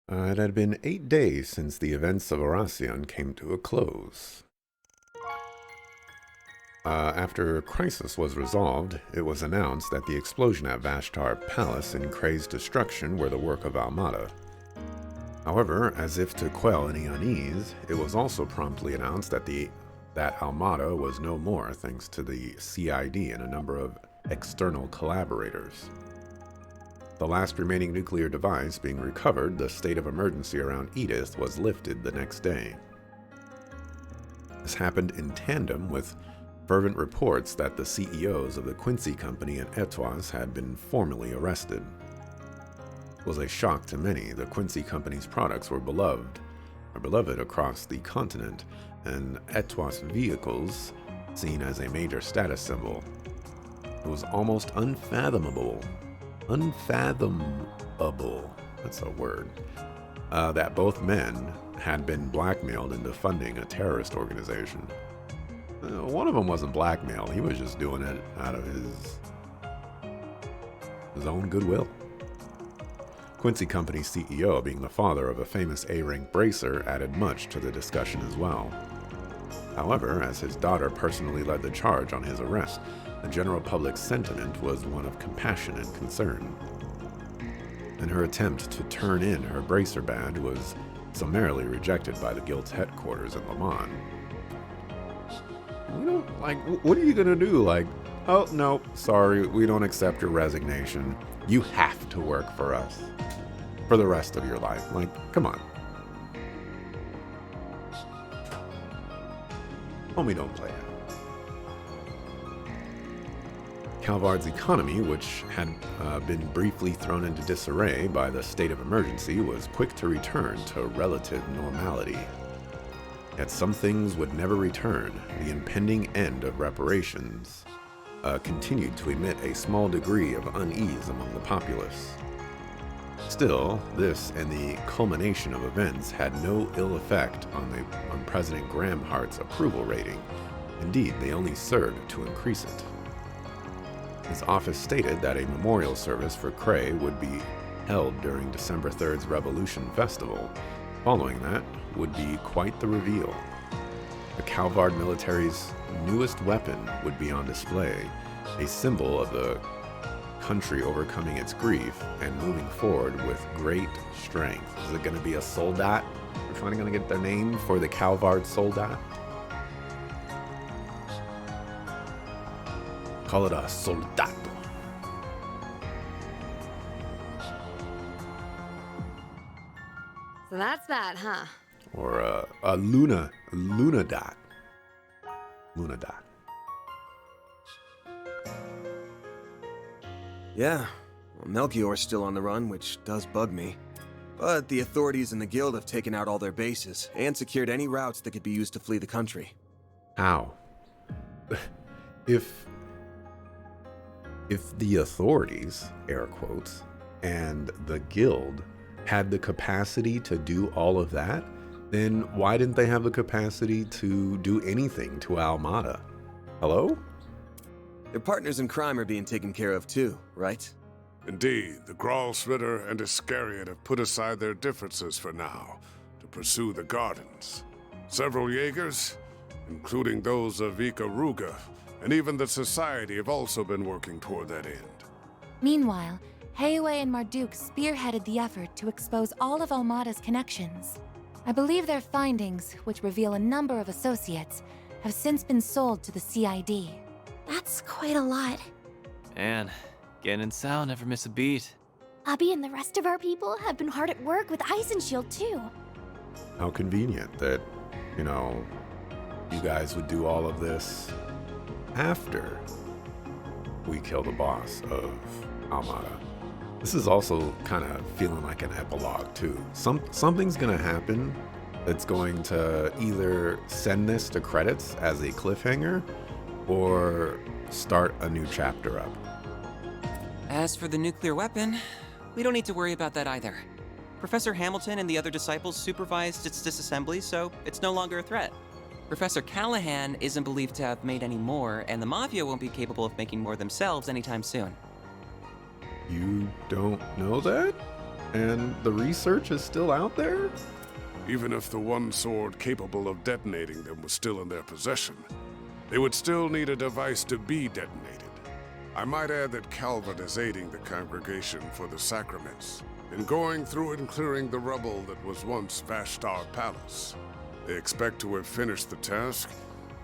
It had been 8 days since the events of Oracion came to a close. After crisis was resolved, it was announced that the explosion at Vashtar Palace and Kray's destruction were the work of Almada. However, as if to quell any unease, it was also promptly announced that Almada was no more thanks to the CID and a number of external collaborators. The last remaining nuclear device being recovered, the state of emergency around Edith was lifted the next day. This happened in tandem with fervent reports that the CEOs of the Quincy Company and Etoise had been formally arrested. It was a shock to many. The Quincy Company's products were beloved across the continent, and Etoise vehicles seen as a major status symbol. It was almost unfathomable, that's a word, that both men had been blackmailed into funding a terrorist organization. One of them wasn't blackmailed, he was just doing it out of his own goodwill. Quincy Company's CEO, being the father of a famous A-rank bracer, added much to the discussion as well. However, as his daughter personally led the charge on his arrest, the general public's sentiment was one of compassion and concern. And her attempt to turn in her bracer badge was summarily rejected by the guild's headquarters in Le Mans. What are you gonna do? Oh, no, sorry, we don't accept your resignation. You have to work for us for the rest of your life. Come on. Homie, don't play it. Calvard's economy, which had been briefly thrown into disarray by the state of emergency, was quick to return to relative normality. Yet some things would never return. The impending end of reparations continued to emit a small degree of unease among the populace. Still, this and the culmination of events had no ill effect on President Grahamhart's approval rating. Indeed, they only served to increase it. His office stated that a memorial service for Kray would be held during December 3rd's Revolution Festival. Following that would be quite the reveal. The Calvard military's newest weapon would be on display, a symbol of the country overcoming its grief and moving forward with great strength. Is it going to be a soldat? We're finally going to get the name for the Calvard soldat? Call it a soldato. So that's that, huh? Or a lunadot. Lunadot. Yeah, well, Melchior's still on the run, which does bug me. But the authorities and the guild have taken out all their bases and secured any routes that could be used to flee the country. How? If the authorities, air quotes, and the guild had the capacity to do all of that, then why didn't they have the capacity to do anything to Almada? Hello? Their partners in crime are being taken care of too, right? Indeed, the Gralsritter and Iscariot have put aside their differences for now to pursue the gardens. Several Jaegers, including those of Ikaruga, and even the Society have also been working toward that end. Meanwhile, Heiwei and Marduk spearheaded the effort to expose all of Almada's connections. I believe their findings, which reveal a number of associates, have since been sold to the CID. That's quite a lot. And Gen and Sao never miss a beat. Abby and the rest of our people have been hard at work with Ice and Shield too. How convenient that, you guys would do all of this after we kill the boss of Almada. This is also kind of feeling like an epilogue too. Something's gonna happen that's going to either send this to credits as a cliffhanger or start a new chapter up. As for the nuclear weapon, we don't need to worry about that either. Professor Hamilton and the other disciples supervised its disassembly, so it's no longer a threat. Professor Callahan isn't believed to have made any more, and the Mafia won't be capable of making more themselves anytime soon. You don't know that? And the research is still out there? Even if the one sword capable of detonating them was still in their possession, they would still need a device to be detonated. I might add that Calvert is aiding the congregation for the sacraments in going through and clearing the rubble that was once Vashtar Palace. They expect to have finished the task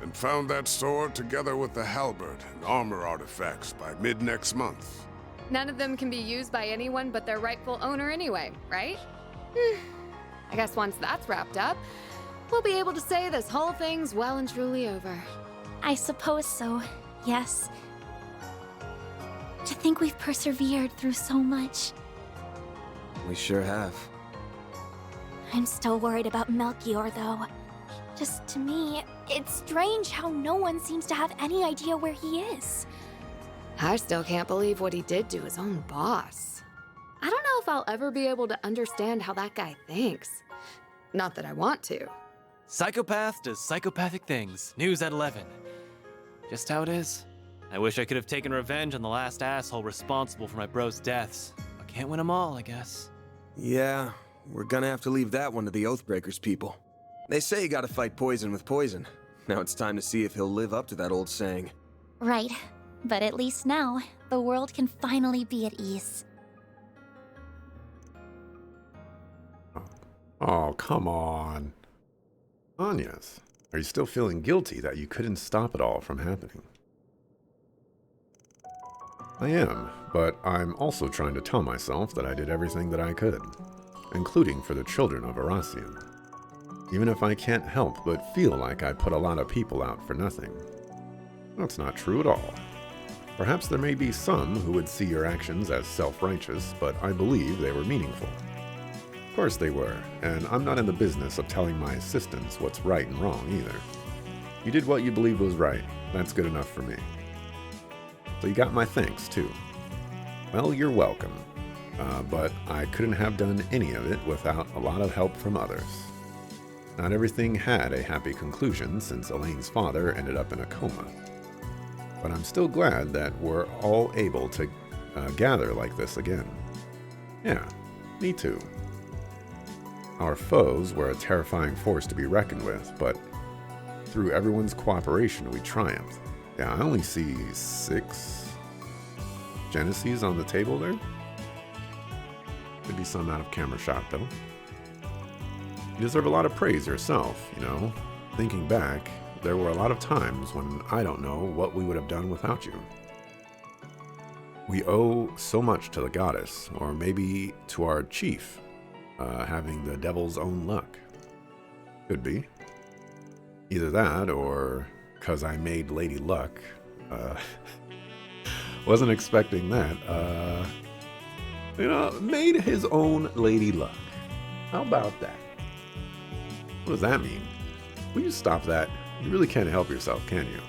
and found that sword together with the halberd and armor artifacts by mid-next month. None of them can be used by anyone but their rightful owner anyway, right? I guess once that's wrapped up, we'll be able to say this whole thing's well and truly over. I suppose so, yes. To think we've persevered through so much. We sure have. I'm still worried about Melchior, though. Just to me, it's strange how no one seems to have any idea where he is. I still can't believe what he did to his own boss. I don't know if I'll ever be able to understand how that guy thinks. Not that I want to. Psychopath does psychopathic things. News at 11. Just how it is. I wish I could have taken revenge on the last asshole responsible for my bro's deaths. I can't win them all, I guess. Yeah, we're gonna have to leave that one to the Oathbreakers people. They say you gotta fight poison with poison. Now it's time to see if he'll live up to that old saying. Right, but at least now, the world can finally be at ease. Oh, come on. Anyas, are you still feeling guilty that you couldn't stop it all from happening? I am, but I'm also trying to tell myself that I did everything that I could, including for the children of Erasium. Even if I can't help but feel like I put a lot of people out for nothing. That's not true at all. Perhaps there may be some who would see your actions as self-righteous, but I believe they were meaningful. Of course they were, and I'm not in the business of telling my assistants what's right and wrong either. You did what you believed was right. That's good enough for me. So you got my thanks, too. Well, you're welcome. But I couldn't have done any of it without a lot of help from others. Not everything had a happy conclusion since Elaine's father ended up in a coma. But I'm still glad that we're all able to gather like this again. Yeah, me too. Our foes were a terrifying force to be reckoned with, but through everyone's cooperation we triumphed. Yeah, I only see 6 Genesis on the table there. Could be some out of camera shot, though. You deserve a lot of praise yourself, you know. Thinking back, there were a lot of times when I don't know what we would have done without you. We owe so much to the goddess, or maybe to our chief, having the devil's own luck. Could be. Either that, or because I made Lady Luck. Wasn't expecting that. Made his own Lady Luck. How about that? What does that mean? Will you stop that? You really can't help yourself, can you?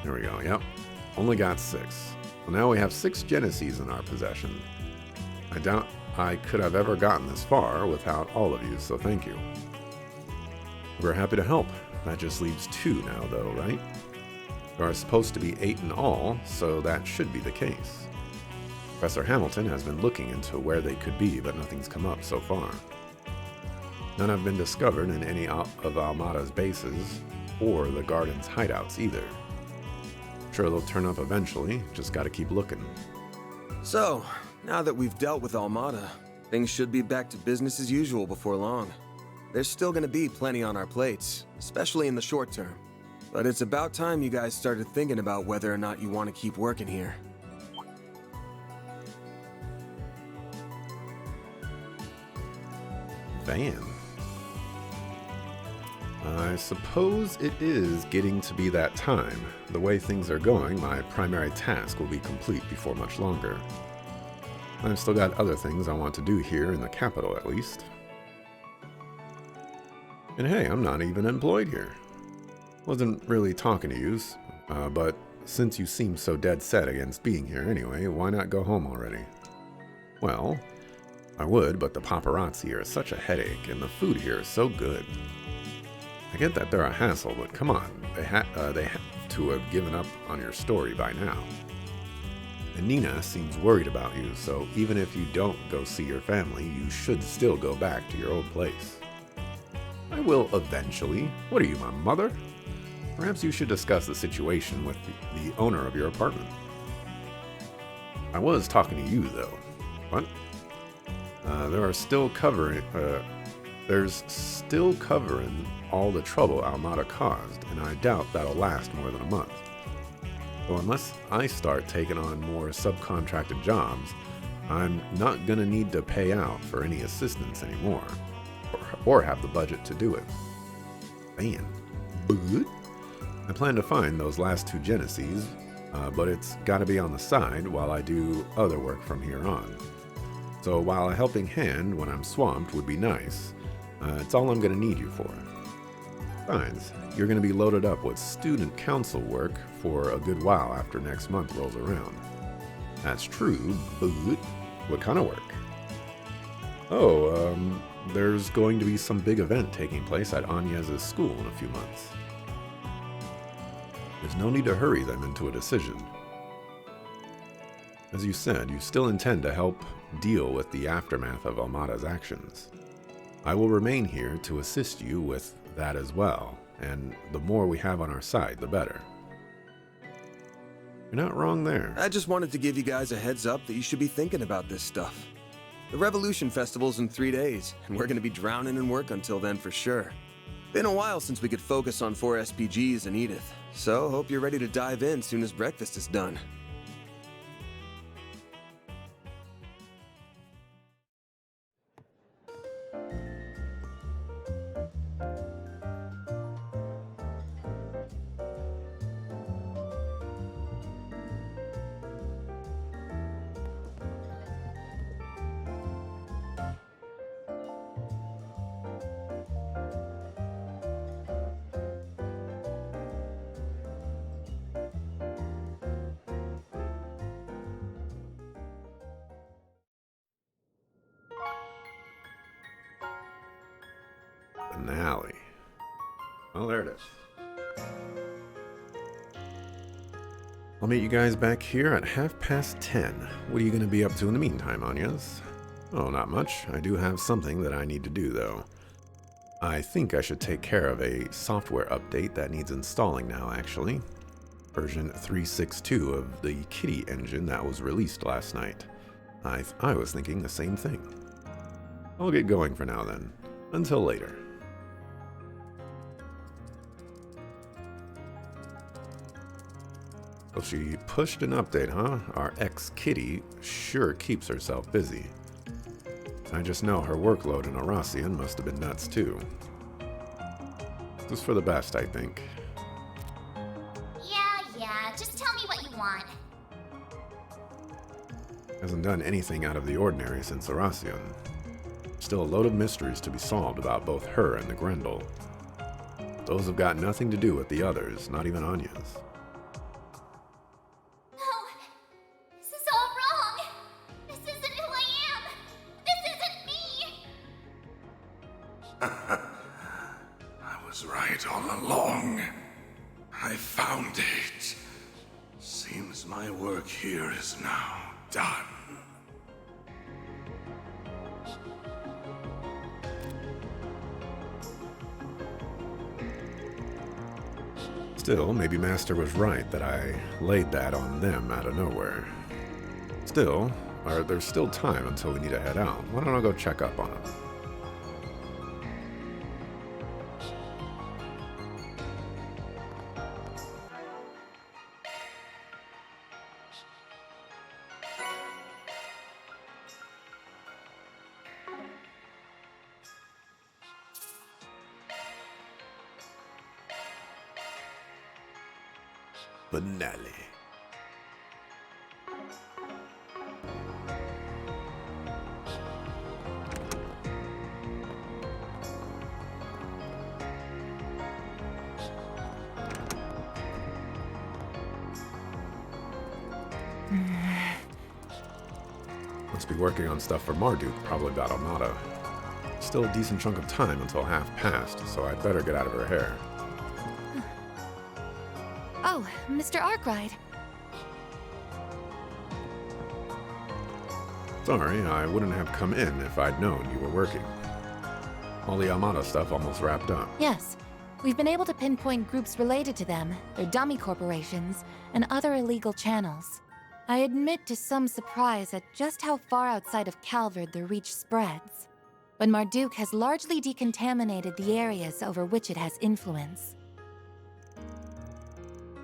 There we go, yep. Only got 6. Well, now we have 6 Genesis in our possession. I doubt I could have ever gotten this far without all of you, so thank you. We're happy to help. That just leaves 2 now, though, right? There are supposed to be 8 in all, so that should be the case. Professor Hamilton has been looking into where they could be, but nothing's come up so far. None have been discovered in any of Almada's bases, or the Garden's hideouts either. Sure, they'll turn up eventually, just gotta keep looking. So, now that we've dealt with Almada, things should be back to business as usual before long. There's still gonna be plenty on our plates, especially in the short term. But it's about time you guys started thinking about whether or not you want to keep working here. Van. I suppose it is getting to be that time. The way things are going, my primary task will be complete before much longer. I've still got other things I want to do here in the capital, at least. And hey, I'm not even employed here. Wasn't really talking to yous, but since you seem so dead set against being here anyway, why not go home already? Well, I would, but the paparazzi here is such a headache, and the food here is so good. I get that they're a hassle, but come on, they have to have given up on your story by now. And Nina seems worried about you, so even if you don't go see your family, you should still go back to your old place. I will eventually. What are you, my mother? Perhaps you should discuss the situation with the owner of your apartment. I was talking to you, though. What? There's still covering all the trouble Almada caused, and I doubt that'll last more than a month. So unless I start taking on more subcontracted jobs, I'm not gonna need to pay out for any assistance anymore, or have the budget to do it. Man, but I plan to find those last 2 Genesees, but it's gotta be on the side while I do other work from here on. So while a helping hand when I'm swamped would be nice, it's all I'm gonna need you for. Besides, you're gonna be loaded up with student council work for a good while after next month rolls around. That's true, but what kind of work? Oh, there's going to be some big event taking place at Agnes's school in a few months. There's no need to hurry them into a decision. As you said, you still intend to help deal with the aftermath of Almada's actions. I will remain here to assist you with that as well, and the more we have on our side, the better. You're not wrong there. I just wanted to give you guys a heads up that you should be thinking about this stuff. The Revolution Festival's in 3 days, and we're gonna be drowning in work until then for sure. Been a while since we could focus on 4 SPGs and Edith, so hope you're ready to dive in soon as breakfast is done. Finale. Well, there it is. I'll meet you guys back here at 10:30. What are you going to be up to in the meantime, Agnes? Oh, not much. I do have something that I need to do, though. I think I should take care of a software update that needs installing now, actually. Version 3.6.2 of the Kitty engine that was released last night. I was thinking the same thing. I'll get going for now, then. Until later. So she pushed an update, huh? Our ex-Kitty sure keeps herself busy. I just know her workload in Arasian must have been nuts, too. This is for the best, I think. Yeah, just tell me what you want. Hasn't done anything out of the ordinary since Arasian. Still a load of mysteries to be solved about both her and the Grendel. Those have got nothing to do with the others, not even Anya's. I was right all along. I found it. Seems my work here is now done. Still, maybe Master was right that I laid that on them out of nowhere. Still, there's still time until we need to head out. Why don't I go check up on them? Finale. Must be working on stuff for Marduk, probably about Almada. Still a decent chunk of time until half past, so I'd better get out of her hair. Oh, Mr. Arkwright. Sorry, I wouldn't have come in if I'd known you were working. All the Armada stuff almost wrapped up. Yes, we've been able to pinpoint groups related to them, their dummy corporations, and other illegal channels. I admit to some surprise at just how far outside of Calvard their reach spreads. But Marduk has largely decontaminated the areas over which it has influence.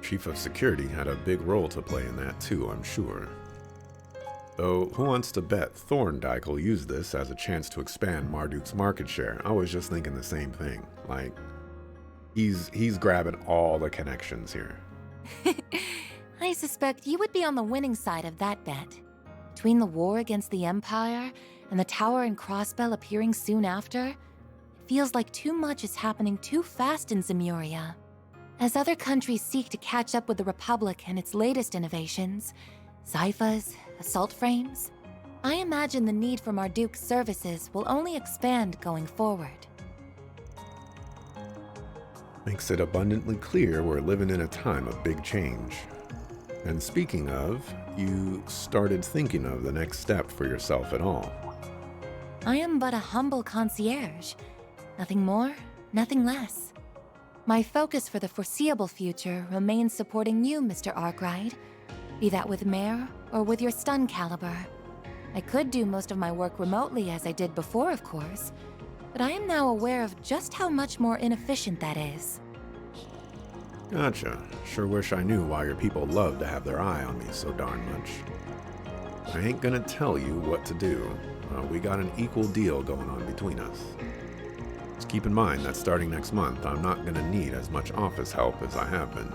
Chief of Security had a big role to play in that too, I'm sure. Though, who wants to bet Thorndyke will use this as a chance to expand Marduk's market share? I was just thinking the same thing. Like, he's grabbing all the connections here. I suspect you would be on the winning side of that bet. Between the war against the Empire and the Tower and Crossbell appearing soon after, it feels like too much is happening too fast in Zemuria. As other countries seek to catch up with the Republic and its latest innovations, Zyphas, assault frames, I imagine the need for Marduk's services will only expand going forward. Makes it abundantly clear we're living in a time of big change. And speaking of, you started thinking of the next step for yourself at all. I am but a humble concierge. Nothing more, nothing less. My focus for the foreseeable future remains supporting you, Mr. Arkwright, be that with Mare or with your stun caliber. I could do most of my work remotely as I did before, of course, but I am now aware of just how much more inefficient that is. Gotcha. Sure wish I knew why your people love to have their eye on me so darn much. I ain't gonna tell you what to do. We got an equal deal going on between us. Just keep in mind that starting next month, I'm not gonna need as much office help as I have been.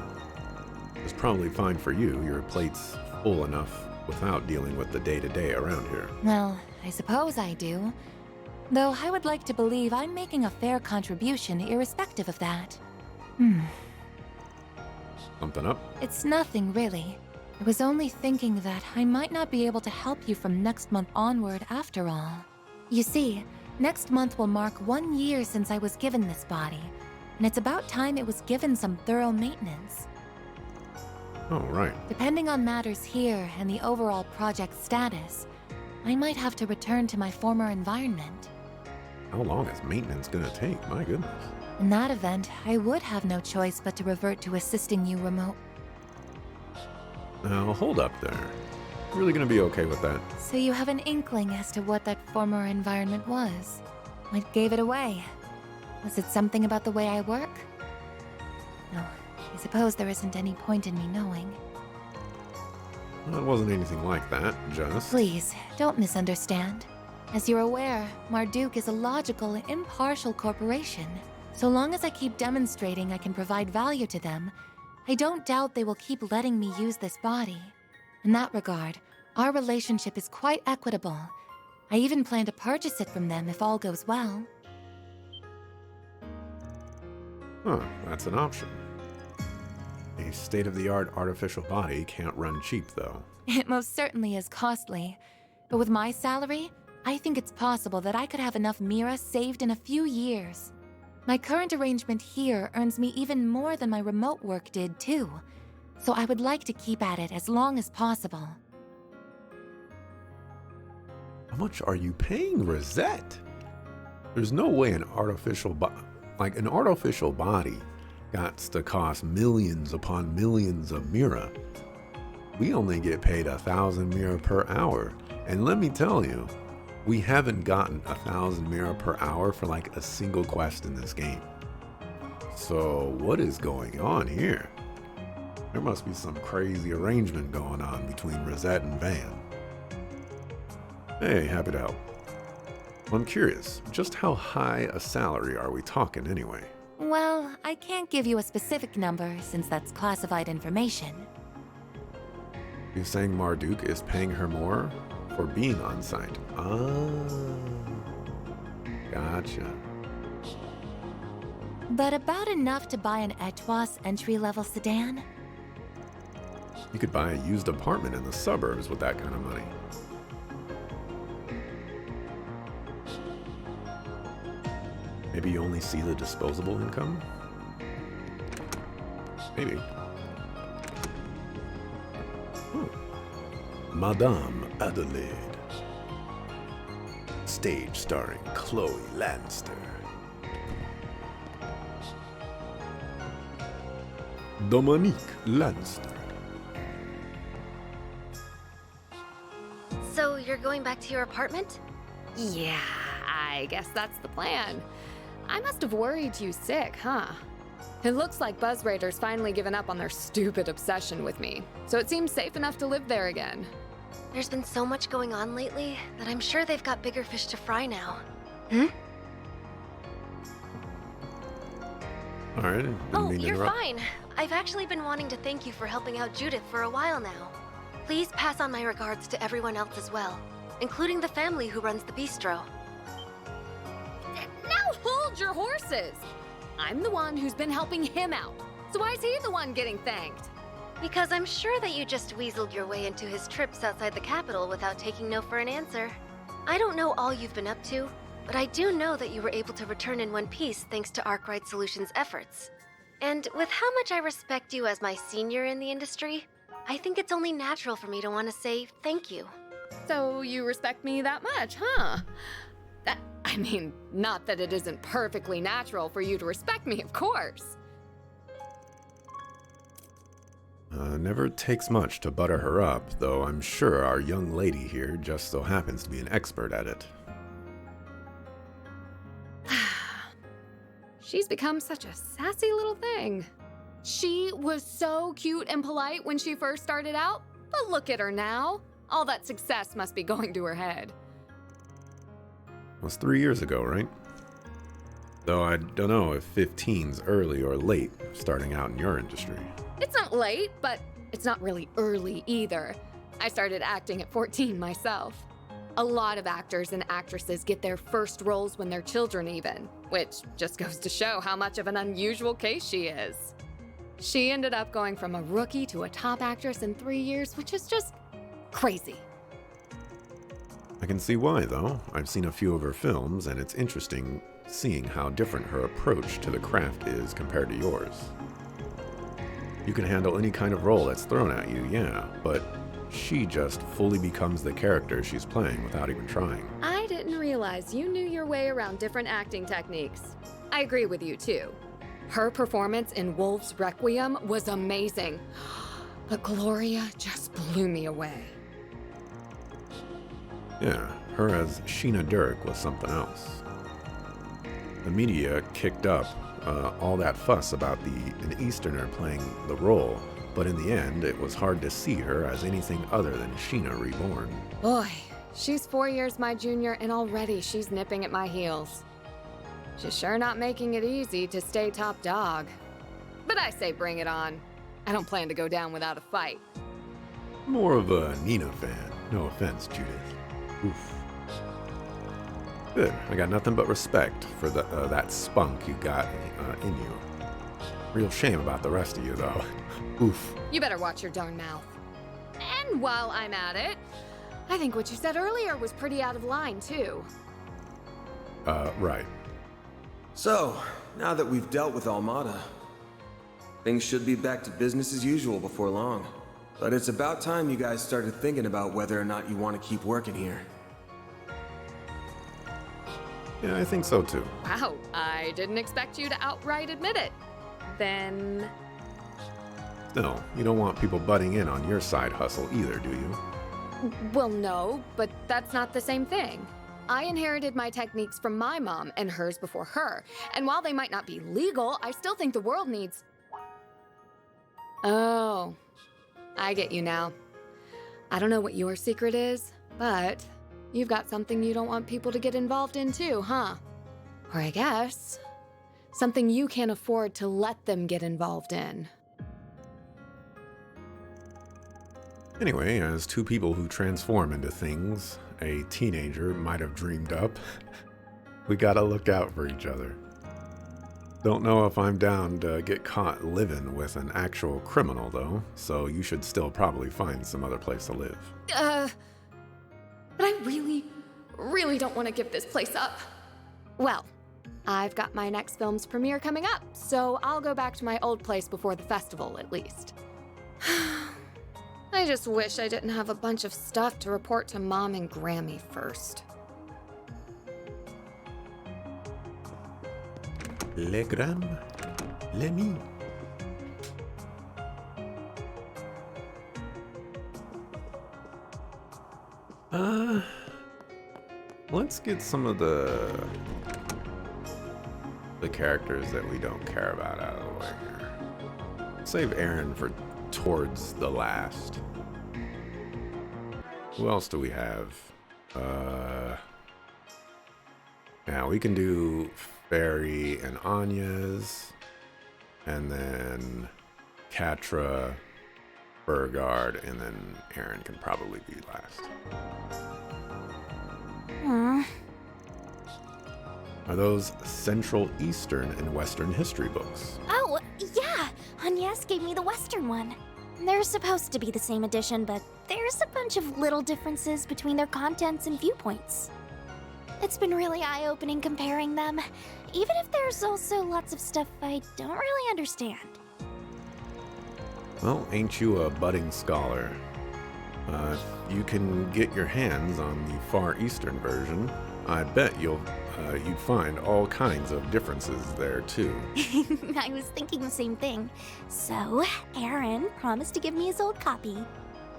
It's probably fine for you. Your plate's full enough without dealing with the day-to-day around here. Well, I suppose I do. Though I would like to believe I'm making a fair contribution irrespective of that. Something up? It's nothing, really. I was only thinking that I might not be able to help you from next month onward after all. You see, next month will mark 1 year since I was given this body, and it's about time it was given some thorough maintenance. Oh, right. Depending on matters here and the overall project status, I might have to return to my former environment. How long is maintenance gonna take? My goodness. In that event, I would have no choice but to revert to assisting you remote. Now, hold up there. Really gonna be okay with that? So you have an inkling as to what that former environment was? What gave it away? Was it something about the way I work? No, I suppose there isn't any point in me knowing. Well, it wasn't anything like that, just... Please, don't misunderstand. As you're aware, Marduk is a logical, impartial corporation. So long as I keep demonstrating I can provide value to them, I don't doubt they will keep letting me use this body. In that regard, our relationship is quite equitable. I even plan to purchase it from them if all goes well. Huh, that's an option. A state-of-the-art artificial body can't run cheap, though. It most certainly is costly. But with my salary, I think it's possible that I could have enough Mira saved in a few years. My current arrangement here earns me even more than my remote work did, too. So I would like to keep at it as long as possible. How much are you paying Rosette? There's no way an artificial body got to cost millions upon millions of Mira. We only get paid 1,000 Mira per hour. And let me tell you, we haven't gotten 1,000 Mira per hour for like a single quest in this game. So what is going on here? There must be some crazy arrangement going on between Rosette and Van. Hey, happy to help. I'm curious, just how high a salary are we talking anyway? Well, I can't give you a specific number since that's classified information. You're saying Marduk is paying her more for being on site? Ah, gotcha. But about enough to buy an Etwas entry-level sedan? You could buy a used apartment in the suburbs with that kind of money. Maybe you only see the disposable income? Maybe. Madame Adelaide. stage starring Chloe Lannister. Dominique Lannister. So you're going back to your apartment? Yeah, I guess that's the plan. I must have worried you sick, huh? It looks like Buzz Raiders finally given up on their stupid obsession with me, so it seems safe enough to live there again. There's been so much going on lately that I'm sure they've got bigger fish to fry now. All right. Didn't Oh, mean to you're interrupt. fine. I've actually been wanting to thank you for helping out Judith for a while now. Please pass on my regards to everyone else as well, including the family who runs the bistro. Now hold your horses! I'm the one who's been helping him out, so why is he the one getting thanked? Because I'm sure that you just weaseled your way into his trips outside the capital without taking no for an answer. I don't know all you've been up to, but I do know that you were able to return in one piece thanks to Arkwright Solutions' efforts. And with how much I respect you as my senior in the industry, I think it's only natural for me to want to say thank you. So you respect me that much, huh? I mean, not that it isn't perfectly natural for you to respect me, of course. Never takes much to butter her up, though I'm sure our young lady here just so happens to be an expert at it. She's become such a sassy little thing. She was so cute and polite when she first started out, but look at her now. All that success must be going to her head. It was 3 years ago, right? Though I don't know if 15's early or late, starting out in your industry. It's not late, but it's not really early either. I started acting at 14 myself. A lot of actors and actresses get their first roles when they're children even, which just goes to show how much of an unusual case she is. She ended up going from a rookie to a top actress in 3 years, which is just crazy. I can see why, though. I've seen a few of her films, and it's interesting seeing how different her approach to the craft is compared to yours. You can handle any kind of role that's thrown at you, yeah, but she just fully becomes the character she's playing without even trying. I didn't realize you knew your way around different acting techniques. I agree with you, too. Her performance in Wolf's Requiem was amazing, but Gloria just blew me away. Yeah, her as Sheena Dirk was something else. The media kicked up all that fuss about an Easterner playing the role, but in the end, it was hard to see her as anything other than Sheena reborn. Boy, she's 4 years my junior and already she's nipping at my heels. She's sure not making it easy to stay top dog. But I say bring it on. I don't plan to go down without a fight. More of a Nina fan. No offense, Judith. Oof. Good. I got nothing but respect for that spunk you got in you. Real shame about the rest of you, though. Oof. You better watch your darn mouth. And while I'm at it, I think what you said earlier was pretty out of line, too. Right. So, now that we've dealt with Almada, things should be back to business as usual before long. But it's about time you guys started thinking about whether or not you want to keep working here. Yeah, I think so, too. Wow, I didn't expect you to outright admit it. Then... Still, you don't want people butting in on your side hustle either, do you? Well, no, but that's not the same thing. I inherited my techniques from my mom and hers before her. And while they might not be legal, I still think the world needs... Oh, I get you now. I don't know what your secret is, but you've got something you don't want people to get involved in too, huh? Or I guess, something you can't afford to let them get involved in. Anyway, as two people who transform into things a teenager might have dreamed up, we gotta look out for each other. Don't know if I'm down to get caught living with an actual criminal, though, so you should still probably find some other place to live. But I really don't want to give this place up. Well, I've got my next film's premiere coming up, so I'll go back to my old place before the festival, at least. I just wish I didn't have a bunch of stuff to report to Mom and Grammy first. Le Gram, l'ami. Let's get some of the characters that we don't care about out of the way here. Save Aaron for towards the last. Who else do we have? Now we can do Fairy and Anya's, and then Catra, Burgard, and then Aaron can probably be last. Are those Central, Eastern, and Western history books? Oh, yeah! Agnes gave me the Western one. They're supposed to be the same edition, but there's a bunch of little differences between their contents and viewpoints. It's been really eye-opening comparing them, even if there's also lots of stuff I don't really understand. Well, ain't you a budding scholar? You can get your hands on the Far Eastern version. I bet you'd find all kinds of differences there too. I was thinking the same thing. So, Aaron promised to give me his old copy.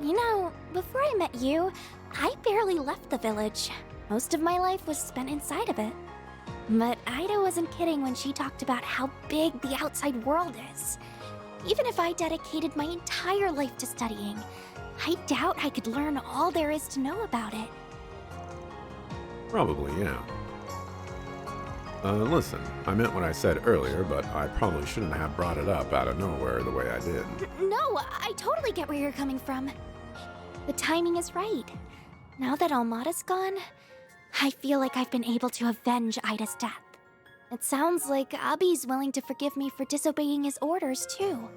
You know, before I met you, I barely left the village. Most of my life was spent inside of it. But Ida wasn't kidding when she talked about how big the outside world is. Even if I dedicated my entire life to studying, I doubt I could learn all there is to know about it. Probably, yeah. Listen, I meant what I said earlier, but I probably shouldn't have brought it up out of nowhere the way I did. No, I totally get where you're coming from. The timing is right. Now that Almada's gone, I feel like I've been able to avenge Ida's death. It sounds like Abi's willing to forgive me for disobeying his orders, too.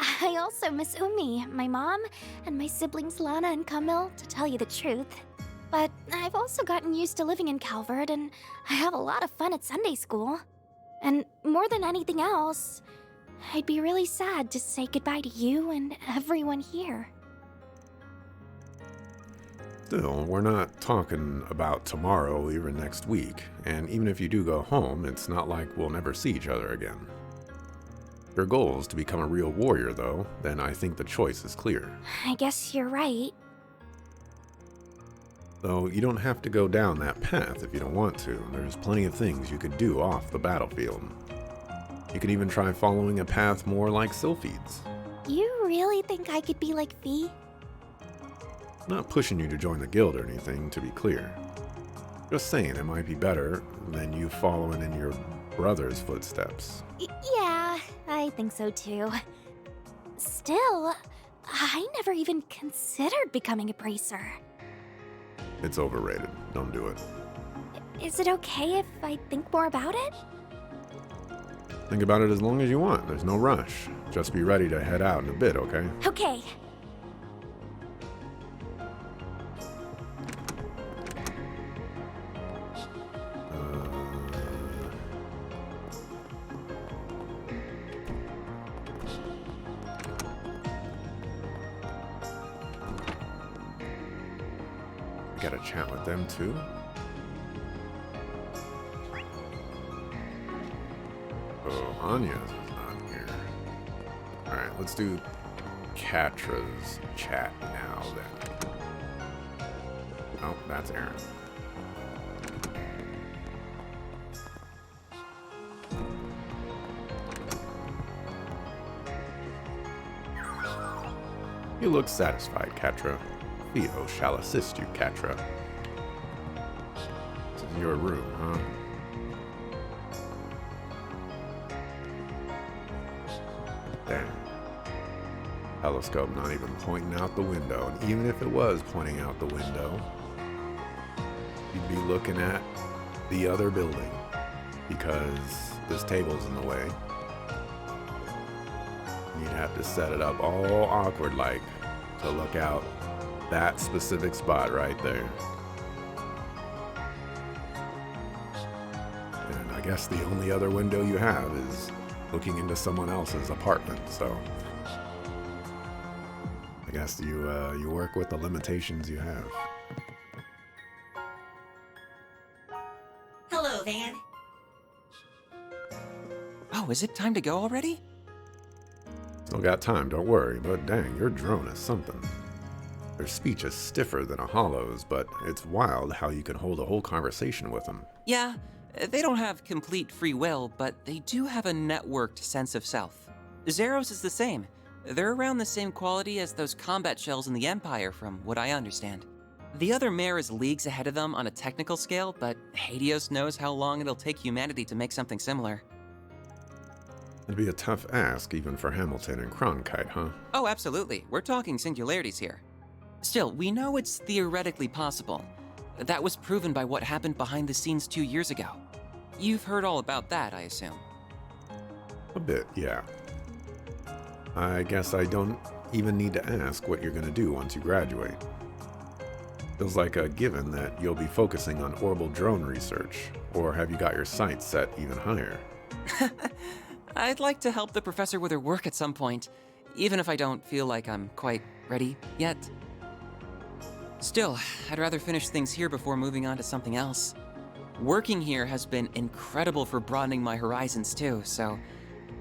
I also miss Umi, my mom, and my siblings Lana and Camille, to tell you the truth. But I've also gotten used to living in Calvert, and I have a lot of fun at Sunday school. And more than anything else, I'd be really sad to say goodbye to you and everyone here. Still, we're not talking about tomorrow or even next week, and even if you do go home, it's not like we'll never see each other again. If your goal is to become a real warrior, though, then I think the choice is clear. I guess you're right. Though you don't have to go down that path if you don't want to. There's plenty of things you could do off the battlefield. You could even try following a path more like Sylphide's. You really think I could be like Fee? Not pushing you to join the guild or anything, to be clear. Just saying it might be better than you following in your brother's footsteps. Yeah, I think so too. Still, I never even considered becoming a bracer. It's overrated. Don't do it. Is it okay if I think more about it? Think about it as long as you want. There's no rush. Just be ready to head out in a bit, okay? Okay. Gotta chat with them too. Oh, Anya's is not here. Alright, let's do Catra's chat now then. Oh, that's Aaron. You look satisfied, Catra. Theo shall assist you, Catra. This is your room, huh? Damn. Telescope not even pointing out the window, and even if it was pointing out the window, you'd be looking at the other building, because this table's in the way. You'd have to set it up all awkward-like to look out that specific spot right there. And I guess the only other window you have is looking into someone else's apartment, so I guess you work with the limitations you have. Hello, Van. Oh, is it time to go already? Still got time, don't worry, but dang, your drone is something. Their speech is stiffer than a hollow's, but it's wild how you can hold a whole conversation with them. Yeah, they don't have complete free will, but they do have a networked sense of self. Zeros is the same. They're around the same quality as those combat shells in the Empire, from what I understand. The other mare is leagues ahead of them on a technical scale, but Hades knows how long it'll take humanity to make something similar. It'd be a tough ask even for Hamilton and Cronkite, huh? Oh, absolutely. We're talking singularities here. Still, we know it's theoretically possible. That was proven by what happened behind the scenes 2 years ago. You've heard all about that, I assume. A bit, yeah. I guess I don't even need to ask what you're gonna do once you graduate. Feels like a given that you'll be focusing on orbital drone research, or have you got your sights set even higher? I'd like to help the professor with her work at some point, even if I don't feel like I'm quite ready yet. Still, I'd rather finish things here before moving on to something else. Working here has been incredible for broadening my horizons too, so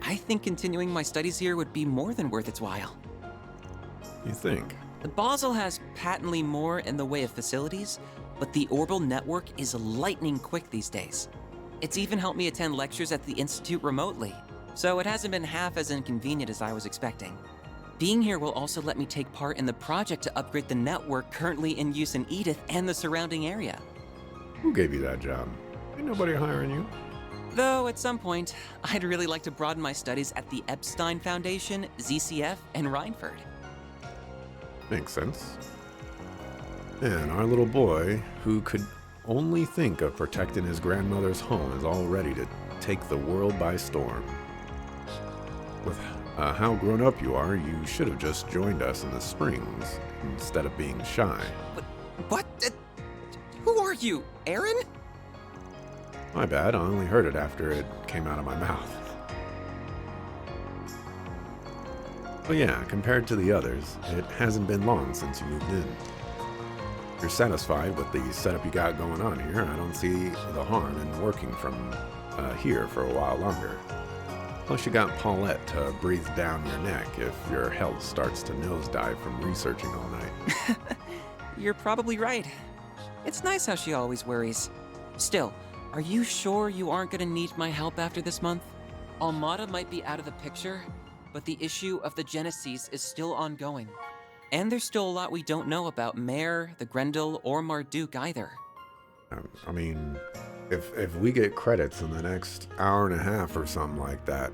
I think continuing my studies here would be more than worth its while. You think? Basel has patently more in the way of facilities, but the orbital network is lightning quick these days. It's even helped me attend lectures at the Institute remotely, so it hasn't been half as inconvenient as I was expecting. Being here will also let me take part in the project to upgrade the network currently in use in Edith and the surrounding area. Who gave you that job? Ain't nobody hiring you. Though at some point, I'd really like to broaden my studies at the Epstein Foundation, ZCF, and Reinford. Makes sense. And our little boy, who could only think of protecting his grandmother's home, is all ready to take the world by storm. With how grown up you are, you should have just joined us in the Springs instead of being shy. What? Who are you, Aaron? My bad, I only heard it after it came out of my mouth. But yeah, compared to the others, it hasn't been long since you moved in. If you're satisfied with the setup you got going on here, I don't see the harm in working from here for a while longer. Plus you got Paulette to breathe down your neck if your health starts to nosedive from researching all night. You're probably right. It's nice how she always worries. Still, are you sure you aren't gonna need my help after this month? Almada might be out of the picture, but the issue of the Genesis is still ongoing. And there's still a lot we don't know about Mare, the Grendel, or Marduk either. I mean, if we get credits in the next hour and a half or something like that,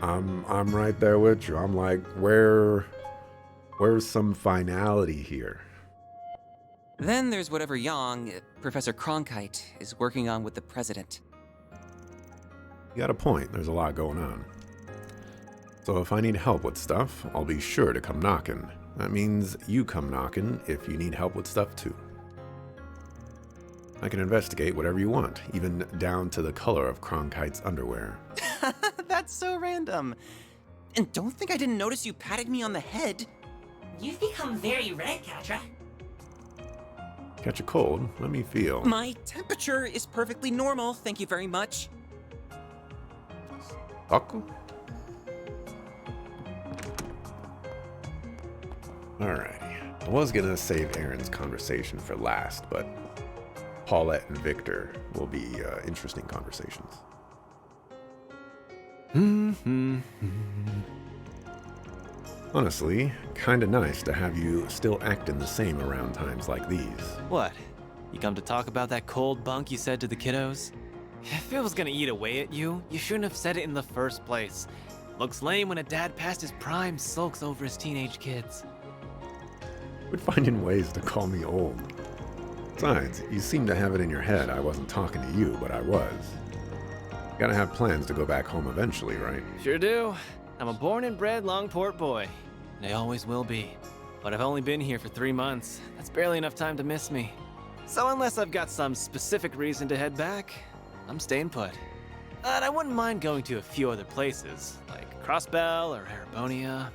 I'm right there with you. I'm like, where's some finality here? Then there's whatever Yang, Professor Cronkite, is working on with the president. You got a point. There's a lot going on. So if I need help with stuff, I'll be sure to come knocking. That means you come knocking if you need help with stuff too. I can investigate whatever you want, even down to the color of Cronkite's underwear. That's so random. And don't think I didn't notice you patted me on the head. You've become very red, Katra. Catch a cold? Let me feel. My temperature is perfectly normal, thank you very much. Buckle? Alrighty. I was gonna save Aaron's conversation for last, but Paulette and Victor will be interesting conversations. Honestly, kinda nice to have you still acting the same around times like these. What? You come to talk about that cold bunk you said to the kiddos? If it was gonna eat away at you, you shouldn't have said it in the first place. Looks lame when a dad past his prime sulks over his teenage kids. Quit finding ways to call me old. Besides, you seem to have it in your head I wasn't talking to you, but I was. Gotta have plans to go back home eventually, right? Sure do. I'm a born and bred Longport boy, and I always will be. But I've only been here for 3 months. That's barely enough time to miss me. So unless I've got some specific reason to head back, I'm staying put. But I wouldn't mind going to a few other places, like Crossbell or Arabonia.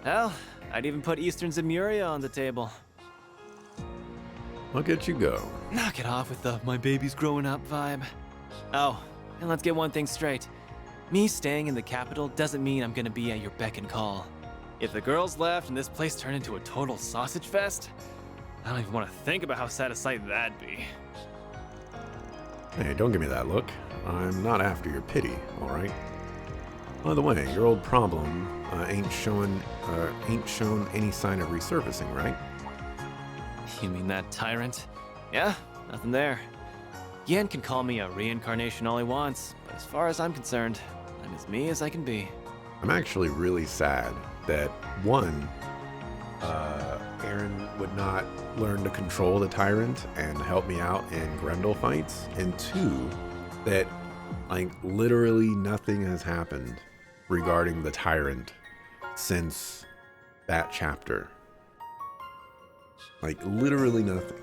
Hell, I'd even put Eastern Zemuria on the table. Look at you go. Knock it off with the my baby's growing up vibe. Oh, and let's get one thing straight. Me staying in the capital doesn't mean I'm gonna be at your beck and call. If the girls left and this place turned into a total sausage fest, I don't even want to think about how sad a sight that'd be. Hey, don't give me that look. I'm not after your pity, all right? By the way, your old problem ain't shown any sign of resurfacing, right? You mean that tyrant? Yeah, nothing there. Yen can call me a reincarnation all he wants, but as far as I'm concerned, I'm as me as I can be. I'm actually really sad that, one, Aaron would not learn to control the tyrant and help me out in Grendel fights, and two, that, like, literally nothing has happened regarding the tyrant since that chapter. Like, literally nothing.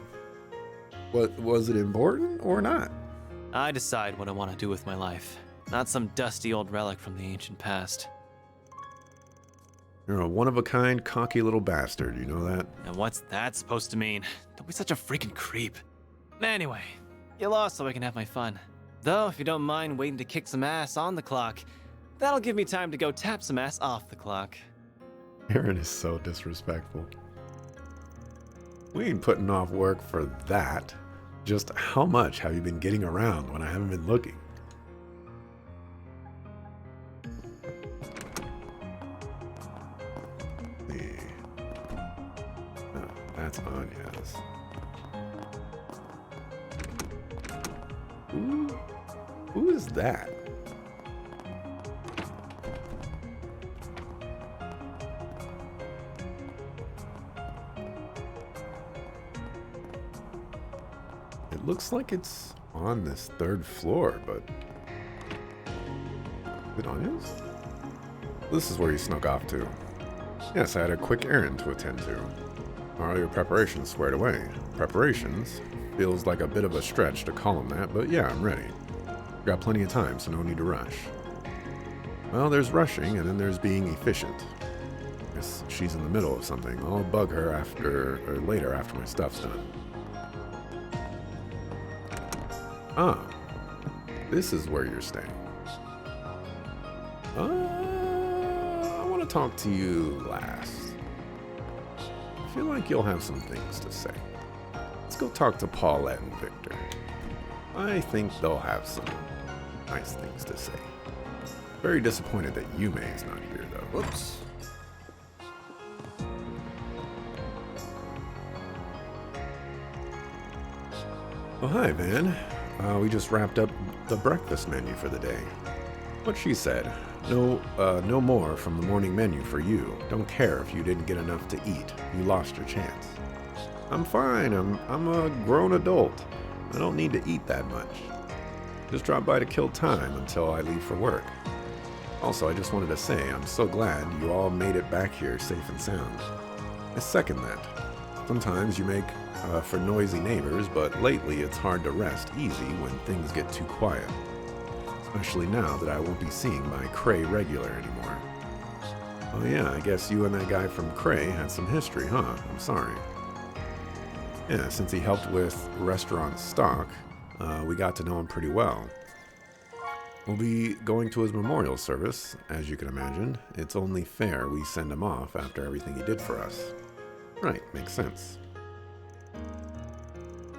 What, was it important or not? I decide what I want to do with my life, not some dusty old relic from the ancient past. You're a one-of-a-kind, cocky little bastard, you know that? And what's that supposed to mean? Don't be such a freaking creep. Anyway, you lost so I can have my fun. Though, if you don't mind waiting to kick some ass on the clock, that'll give me time to go tap some ass off the clock. Aaron is so disrespectful. We ain't putting off work for that. Just how much have you been getting around when I haven't been looking? Oh, that's Anya's. Who is that? It looks like it's on this third floor, but... Is it Anya's? This is where you snuck off to. Yes, I had a quick errand to attend to. Are all your preparations squared away? Preparations? Feels like a bit of a stretch to call them that, but yeah, I'm ready. Got plenty of time, so no need to rush. Well, there's rushing, and then there's being efficient. Guess she's in the middle of something. I'll bug her later after my stuff's done. Ah, this is where you're staying. I want to talk to you last. I feel like you'll have some things to say. Let's go talk to Paulette and Victor. I think they'll have some nice things to say. Very disappointed that Yume is not here, though. Whoops. Oh, hi, Van. We just wrapped up the breakfast menu for the day. What she said. No more from the morning menu for you. Don't care if you didn't get enough to eat. You lost your chance. I'm fine. I'm a grown adult. I don't need to eat that much. Just drop by to kill time until I leave for work. Also, I just wanted to say I'm so glad you all made it back here safe and sound. I second that. Sometimes you make for noisy neighbors, but lately it's hard to rest easy when things get too quiet. Especially now that I won't be seeing my Cray regular anymore. Oh yeah, I guess you and that guy from Cray had some history, huh? I'm sorry. Yeah, since he helped with restaurant stock, we got to know him pretty well. We'll be going to his memorial service, as you can imagine. It's only fair we send him off after everything he did for us. Right, makes sense.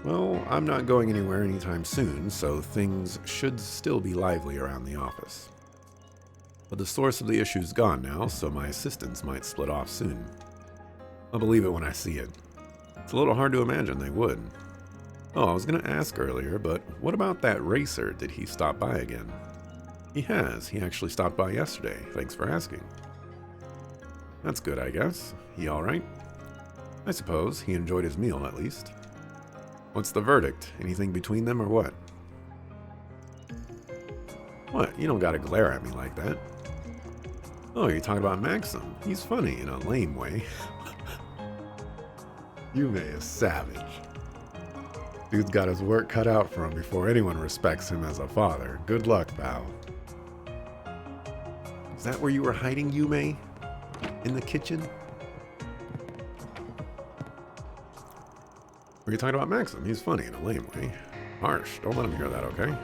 Well, I'm not going anywhere anytime soon, so things should still be lively around the office. But the source of the issue's gone now, so my assistants might split off soon. I'll believe it when I see it. It's a little hard to imagine they would. Oh, I was going to ask earlier, but what about that racer? Did he stop by again? He has. He actually stopped by yesterday. Thanks for asking. That's good, I guess. He all right? I suppose he enjoyed his meal, at least. What's the verdict? Anything between them or what? What? You don't gotta glare at me like that. Oh, you're talking about Maxim. He's funny in a lame way. Yume is savage. Dude's got his work cut out for him before anyone respects him as a father. Good luck, pal. Is that where you were hiding, Yume? In the kitchen? Were you talking about Maxim? He's funny in a lame way. Harsh. Don't let him hear that, okay?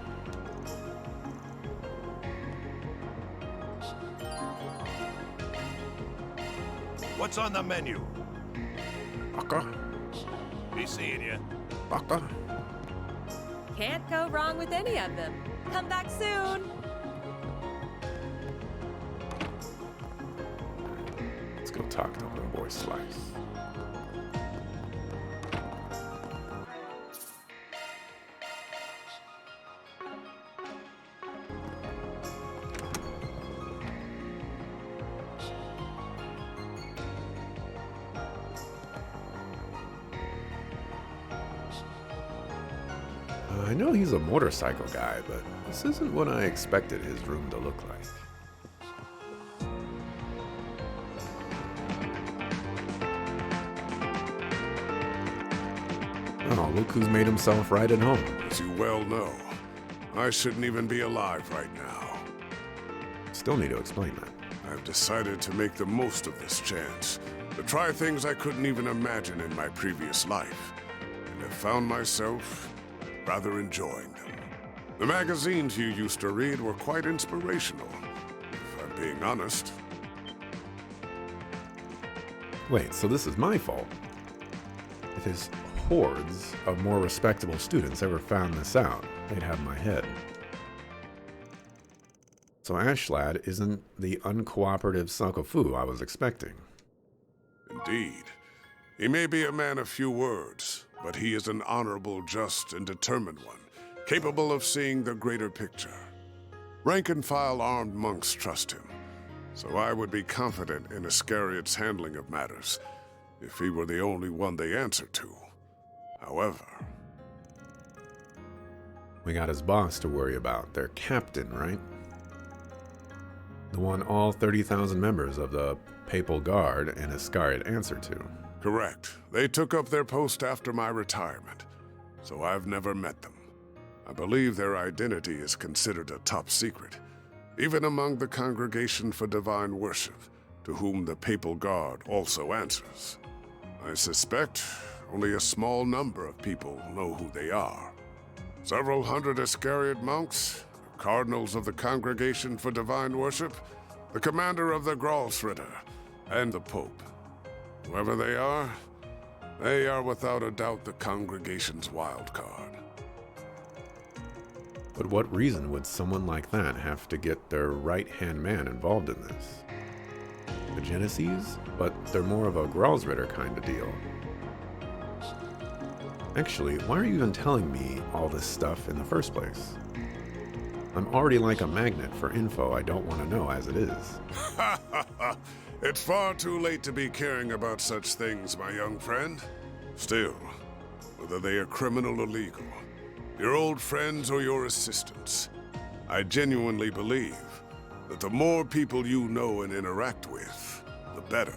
What's on the menu? Baka? Be seeing you. Baka? Can't go wrong with any of them. Come back soon. Let's go talk to homeboy Slice. I know he's a motorcycle guy, but this isn't what I expected his room to look like. Oh, look who's made himself right at home. As you well know, I shouldn't even be alive right now. Still need to explain that. I've decided to make the most of this chance, to try things I couldn't even imagine in my previous life, and have found myself rather enjoying them. The magazines you used to read were quite inspirational, if I'm being honest. Wait, so this is my fault? If his hordes of more respectable students ever found this out, they'd have my head. So Ashlad isn't the uncooperative Sankofu I was expecting. Indeed. He may be a man of few words, but he is an honorable, just, and determined one, capable of seeing the greater picture. Rank-and-file armed monks trust him, so I would be confident in Iscariot's handling of matters, if he were the only one they answer to. However... We got his boss to worry about, their captain, right? The one all 30,000 members of the Papal Guard and Iscariot answer to. Correct. They took up their post after my retirement, so I've never met them. I believe their identity is considered a top secret, even among the Congregation for Divine Worship, to whom the Papal Guard also answers. I suspect only a small number of people know who they are. Several hundred Iscariot monks, cardinals of the Congregation for Divine Worship, the commander of the Gralsritter, and the Pope. Whoever they are without a doubt the congregation's wild card. But what reason would someone like that have to get their right-hand man involved in this? The Genesees? But they're more of a Gralsritter kind of deal. Actually, why are you even telling me all this stuff in the first place? I'm already like a magnet for info I don't want to know as it is. It's far too late to be caring about such things, my young friend. Still, whether they are criminal or legal, your old friends or your assistants, I genuinely believe that the more people you know and interact with, the better.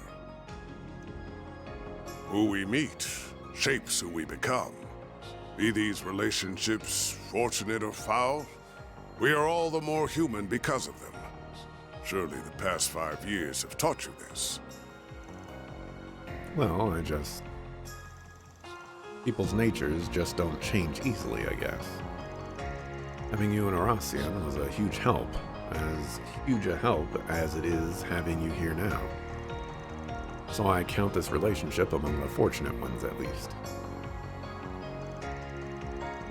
Who we meet shapes who we become. Be these relationships fortunate or foul, we are all the more human because of them. Surely the past 5 years have taught you this. Well, people's natures just don't change easily, I guess. Having you in Horacian was a huge help, as huge a help as it is having you here now. So I count this relationship among the fortunate ones, at least.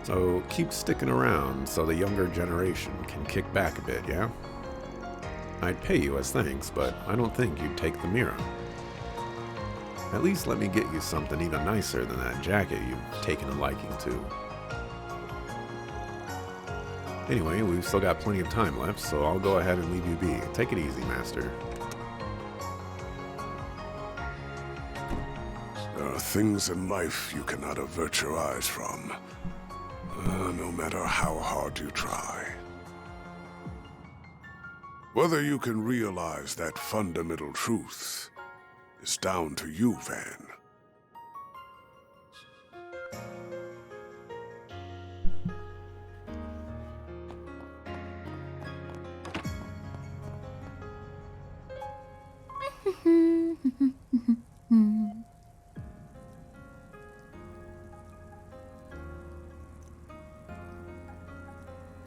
So keep sticking around so the younger generation can kick back a bit, yeah? I'd pay you as thanks, but I don't think you'd take the Mira. At least let me get you something even nicer than that jacket you've taken a liking to. Anyway, we've still got plenty of time left, so I'll go ahead and leave you be. Take it easy, Master. There are things in life you cannot avert your eyes from, no matter how hard you try. Whether you can realize that fundamental truth is down to you, Van.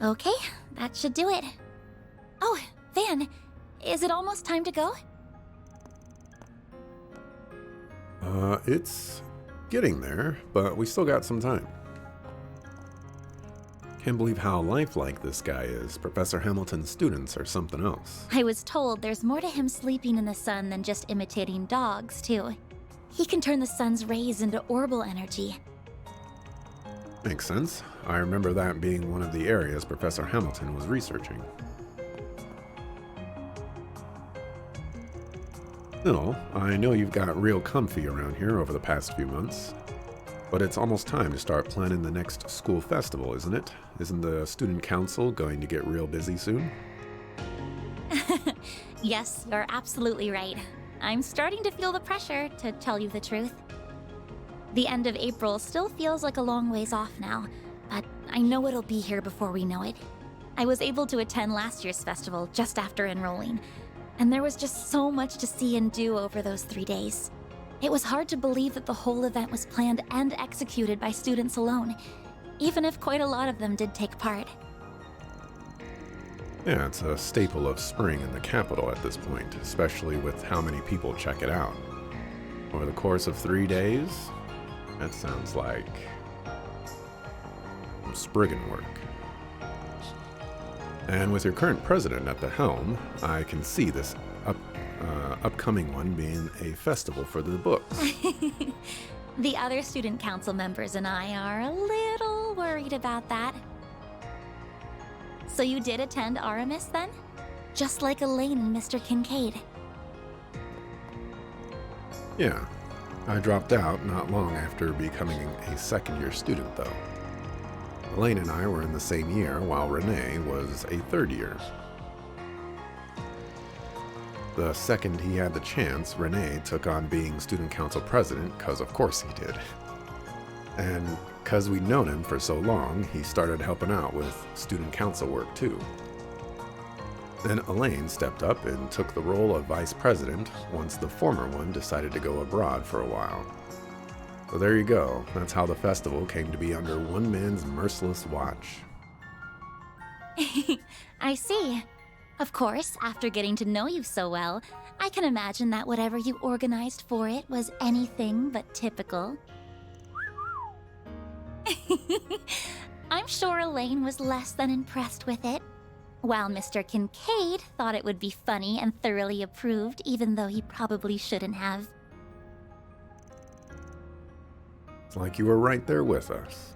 Okay, that should do it. Oh, Van, is it almost time to go? It's getting there, but we still got some time. Can't believe how lifelike this guy is. Professor Hamilton's students are something else. I was told there's more to him sleeping in the sun than just imitating dogs, too. He can turn the sun's rays into orbital energy. Makes sense. I remember that being one of the areas Professor Hamilton was researching. Still, I know you've got real comfy around here over the past few months. But it's almost time to start planning the next school festival, isn't it? Isn't the student council going to get real busy soon? Yes, you're absolutely right. I'm starting to feel the pressure, to tell you the truth. The end of April still feels like a long ways off now, but I know it'll be here before we know it. I was able to attend last year's festival just after enrolling, and there was just so much to see and do over those 3 days. It was hard to believe that the whole event was planned and executed by students alone, even if quite a lot of them did take part. Yeah, it's a staple of spring in the capital at this point, especially with how many people check it out. Over the course of 3 days, that sounds like some Spriggan work. And with your current president at the helm, I can see this upcoming one being a festival for the books. The other student council members and I are a little worried about that. So you did attend Aramis then? Just like Elaine and Mr. Kincaid. Yeah, I dropped out not long after becoming a second-year student, though. Elaine and I were in the same year, while Renee was a third year. The second he had the chance, Renee took on being student council president, because of course he did. And because we'd known him for so long, he started helping out with student council work too. Then Elaine stepped up and took the role of vice president once the former one decided to go abroad for a while. So there you go, that's how the festival came to be under one man's merciless watch. I see. Of course, after getting to know you so well, I can imagine that whatever you organized for it was anything but typical. I'm sure Elaine was less than impressed with it, while Mr. Kincaid thought it would be funny and thoroughly approved, even though he probably shouldn't have. It's like you were right there with us.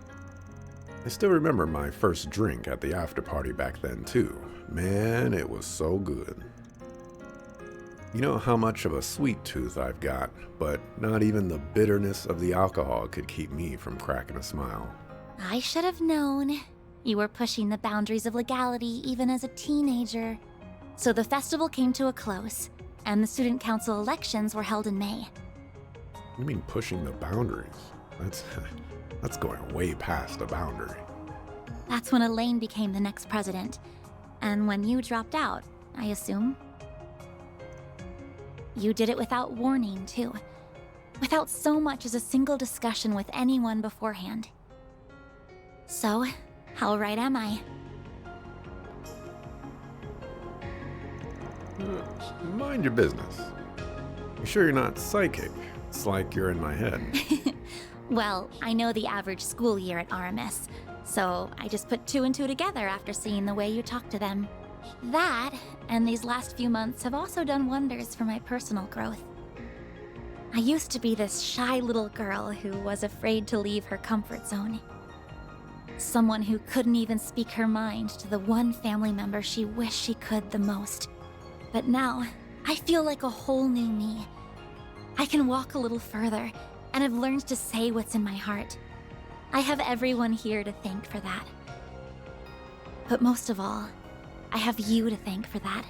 I still remember my first drink at the after party back then too. Man, it was so good. You know how much of a sweet tooth I've got, but not even the bitterness of the alcohol could keep me from cracking a smile. I should have known. You were pushing the boundaries of legality even as a teenager. So the festival came to a close, and the student council elections were held in May. You mean pushing the boundaries? That's going way past a boundary. That's when Elaine became the next president. And when you dropped out, I assume. You did it without warning, too. Without so much as a single discussion with anyone beforehand. So, how right am I? Mind your business. You sure you're not psychic? It's like you're in my head. Well, I know the average school year at Aramis, so I just put 2 and 2 together after seeing the way you talk to them. That, and these last few months have also done wonders for my personal growth. I used to be this shy little girl who was afraid to leave her comfort zone. Someone who couldn't even speak her mind to the one family member she wished she could the most. But now, I feel like a whole new me. I can walk a little further, and have learned to say what's in my heart. I have everyone here to thank for that. But most of all, I have you to thank for that.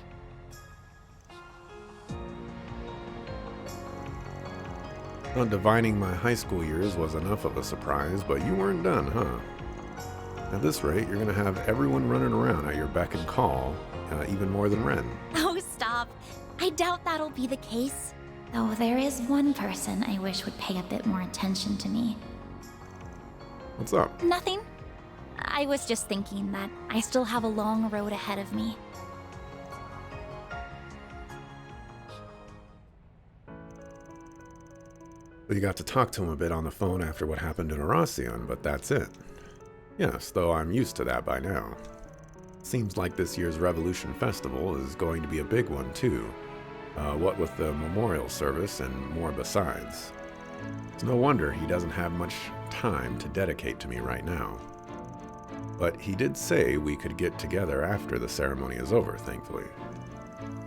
Well, divining my high school years was enough of a surprise, but you weren't done, huh? At this rate, you're gonna have everyone running around at your beck and call, even more than Ren. Oh, stop. I doubt that'll be the case. Though there is one person I wish would pay a bit more attention to me. What's up? Nothing. I was just thinking that I still have a long road ahead of me. We got to talk to him a bit on the phone after what happened in Erasion, but that's it. Yes, though I'm used to that by now. Seems like this year's Revolution Festival is going to be a big one, too. What with the memorial service and more besides. It's no wonder he doesn't have much time to dedicate to me right now. But he did say we could get together after the ceremony is over, thankfully.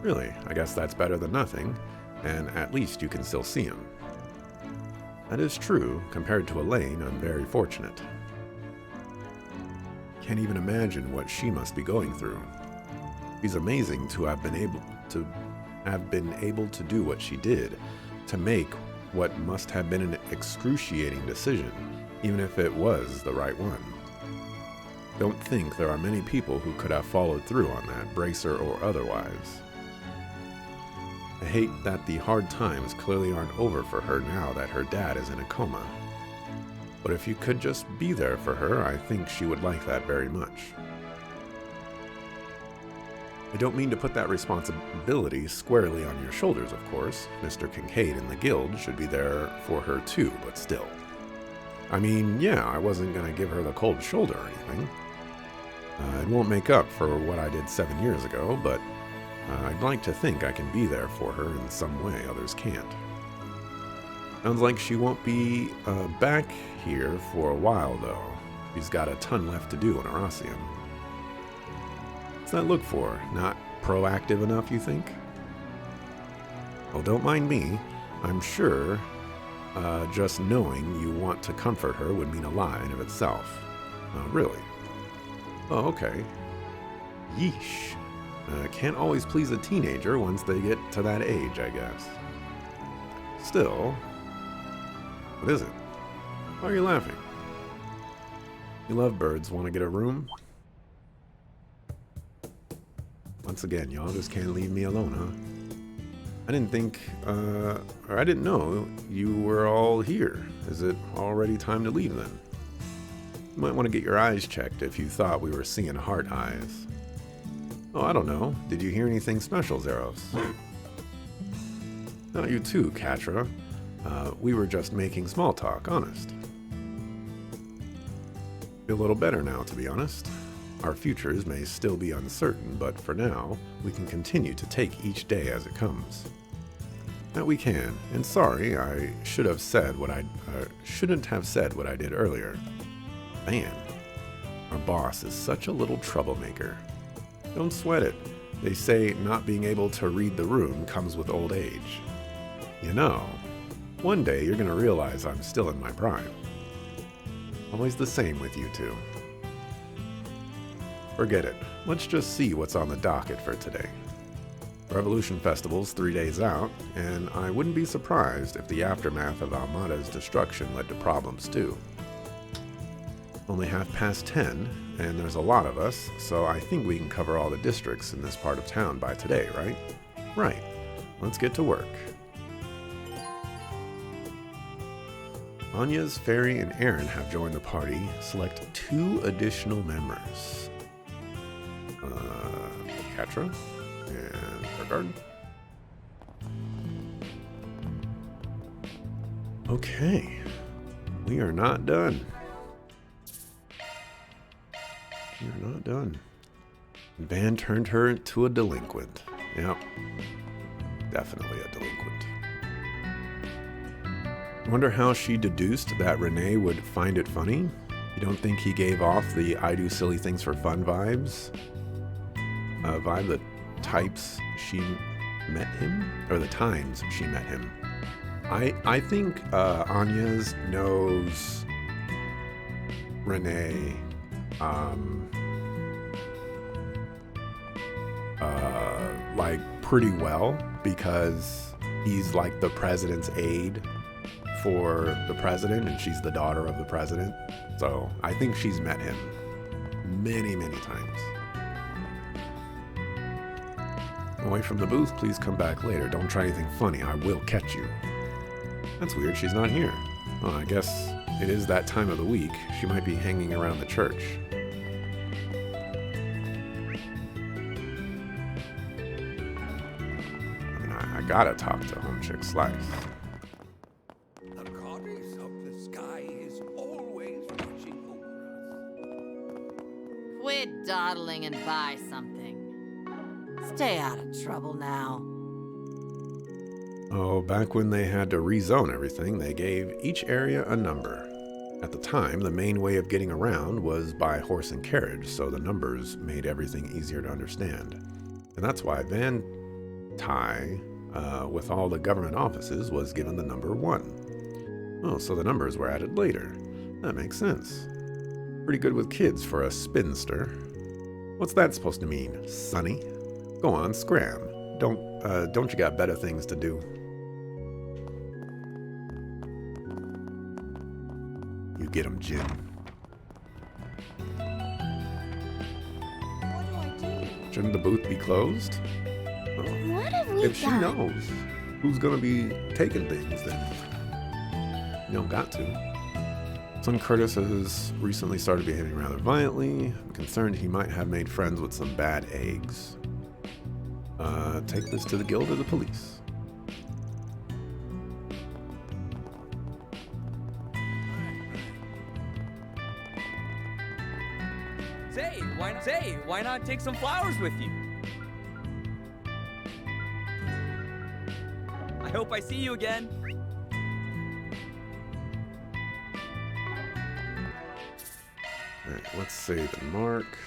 Really, I guess that's better than nothing, and at least you can still see him. That is true. Compared to Elaine, I'm very fortunate. Can't even imagine what she must be going through. She's amazing to have been able to do what she did, to make what must have been an excruciating decision, even if it was the right one. Don't think there are many people who could have followed through on that, bracer or otherwise. I hate that the hard times clearly aren't over for her now that her dad is in a coma. But if you could just be there for her, I think she would like that very much. I don't mean to put that responsibility squarely on your shoulders, of course. Mr. Kincaid and the Guild should be there for her too, but still. I mean, yeah, I wasn't going to give her the cold shoulder or anything. It won't make up for what I did 7 years ago, but I'd like to think I can be there for her in some way others can't. Sounds like she won't be back here for a while, though. She's got a ton left to do in Erasion. What's that look for? Not proactive enough, you think? Well, don't mind me. I'm sure just knowing you want to comfort her would mean a lot in of itself. Really? Oh, okay. Yeesh. Can't always please a teenager once they get to that age, I guess. Still, what is it? Why are you laughing? You lovebirds want to get a room? Once again, y'all just can't leave me alone, huh? I didn't think, or I didn't know you were all here. Is it already time to leave then? You might want to get your eyes checked if you thought we were seeing heart eyes. Oh, I don't know. Did you hear anything special, Zeros? Not you too, Katra. We were just making small talk, honest. Feel a little better now, to be honest. Our futures may still be uncertain, but for now, we can continue to take each day as it comes. That we can, and sorry, I shouldn't have said what I did earlier. Man, our boss is such a little troublemaker. Don't sweat it. They say not being able to read the room comes with old age. You know, one day you're gonna realize I'm still in my prime. Always the same with you two. Forget it. Let's just see what's on the docket for today. Revolution Festival's 3 days out, and I wouldn't be surprised if the aftermath of Almada's destruction led to problems too. Only 10:30, and there's a lot of us, so I think we can cover all the districts in this part of town by today, right? Right. Let's get to work. Anya's Fairy and Aaron have joined the party. Select 2 additional members. Katra and Burgard. Okay. We are not done. You're not done. Van turned her into a delinquent. Yep. Definitely a delinquent. I wonder how she deduced that Renee would find it funny. You don't think he gave off the I do silly things for fun vibes? Vibe the types she met him? Or the times she met him. I think Anya's knows Renee like pretty well because he's like the president's aide for the president and she's the daughter of the president. So I think she's met him many, many times. Away from the booth, please come back later. Don't try anything funny, I will catch you. That's weird, she's not here. Oh, I guess it is that time of the week. She might be hanging around the church. I gotta talk to Home Chick Slice. The Quit dawdling and buy something. Stay out of trouble now. Oh, back when they had to rezone everything, they gave each area a number. At the time, the main way of getting around was by horse and carriage, so the numbers made everything easier to understand. And that's why Van Ty, with all the government offices, was given the number 1. Oh, so the numbers were added later. That makes sense. Pretty good with kids for a spinster. What's that supposed to mean, Sonny? Go on, scram. Don't you got better things to do? You get 'em, Jim. Shouldn't the booth be closed? Oh. What have we If she done? knows who's gonna be taking things, then you don't got to. Son Curtis has recently started behaving rather violently. I'm concerned he might have made friends with some bad eggs. Take this to the guild or the police. Say, why not take some flowers with you? I hope I see you again. Alright, let's save and mark.